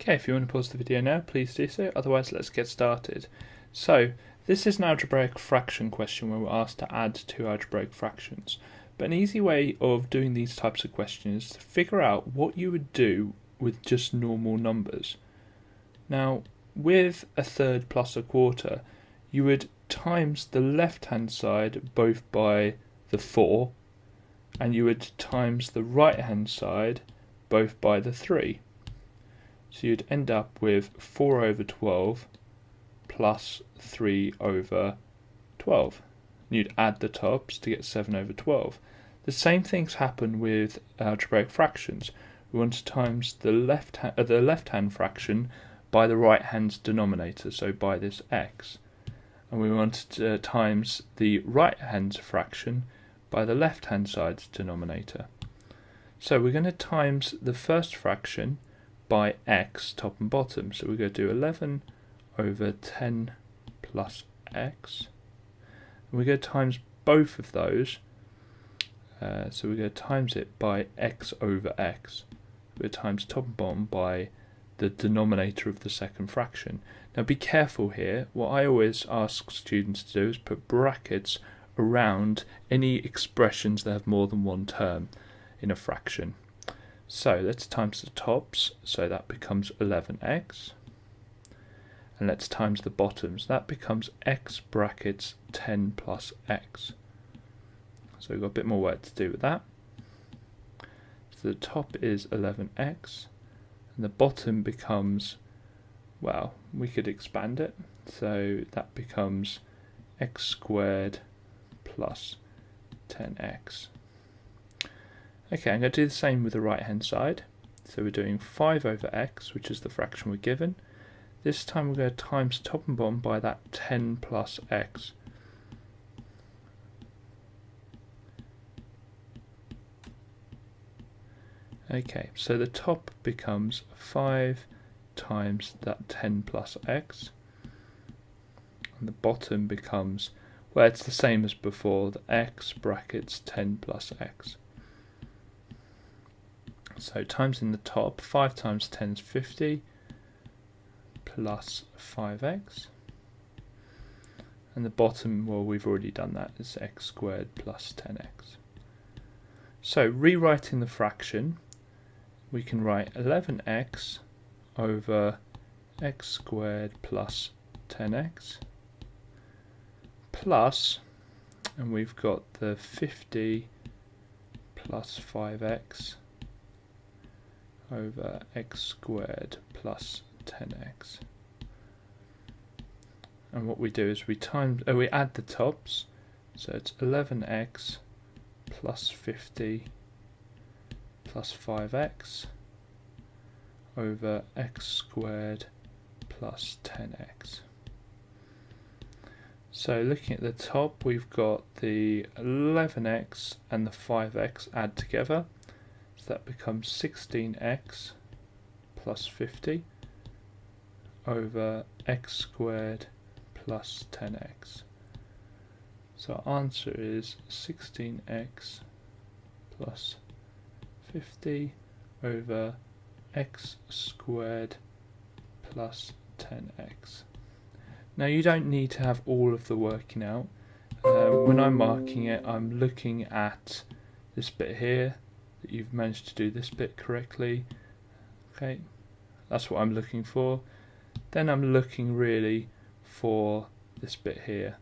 Okay, if you want to pause the video now, please do so, otherwise let's get started. So, this is an algebraic fraction question where we're asked to add two algebraic fractions. But an easy way of doing these types of questions is to figure out what you would do with just normal numbers. Now, with a third plus a quarter, you would times the left-hand side both by the 4, and you would times the right-hand side both by the 3. So you'd end up with 4 over 12 plus 3 over 12. You'd add the tops to get 7 over 12. The same things happen with algebraic fractions. We want to times the left-hand fraction by the right-hand denominator, so by this x. And we want to times the right-hand fraction by the left-hand side's denominator. So we're going to times the first fraction by x, top and bottom. So we're going to do 11 over 10 plus x. And we're going to times both of those. So we're going to times it by x over x. We're going to times top and bottom by the denominator of the second fraction. Now be careful here. What I always ask students to do is put brackets around any expressions that have more than one term in a fraction. So let's times the tops, so that becomes 11x. And let's times the bottoms, that becomes x brackets 10 plus x. So we've got a bit more work to do with that. So the top is 11x, and the bottom becomes, well, we could expand it, so that becomes x squared plus 10x. Okay, I'm going to do the same with the right hand side. So we're doing 5 over x, which is the fraction we're given. This time we're going to times top and bottom by that 10 plus x. Okay, so the top becomes 5 times that 10 plus x. And the bottom becomes, well, it's the same as before, the x brackets 10 plus x. So times in the top, 5 times 10 is 50, plus 5x. And the bottom, well, we've already done that, is x squared plus 10x. So rewriting the fraction, we can write 11x over x squared plus 10x, plus, and we've got the 50 plus 5x over x squared plus 10x. And what we do is we add the tops, so it's 11x plus 50 plus 5x over x squared plus 10x. So looking at the top, we've got the 11x and the 5x add together. That becomes 16x plus 50 over x squared plus 10x. So our answer is 16x plus 50 over x squared plus 10x. Now you don't need to have all of the working out. When I'm marking it, I'm looking at this bit here, that you've managed to do this bit correctly. Okay, that's what I'm looking for. Then I'm looking really for this bit here,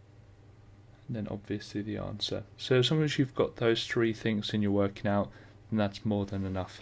and then obviously the answer. So as long as you've got those three things in your working out, then that's more than enough.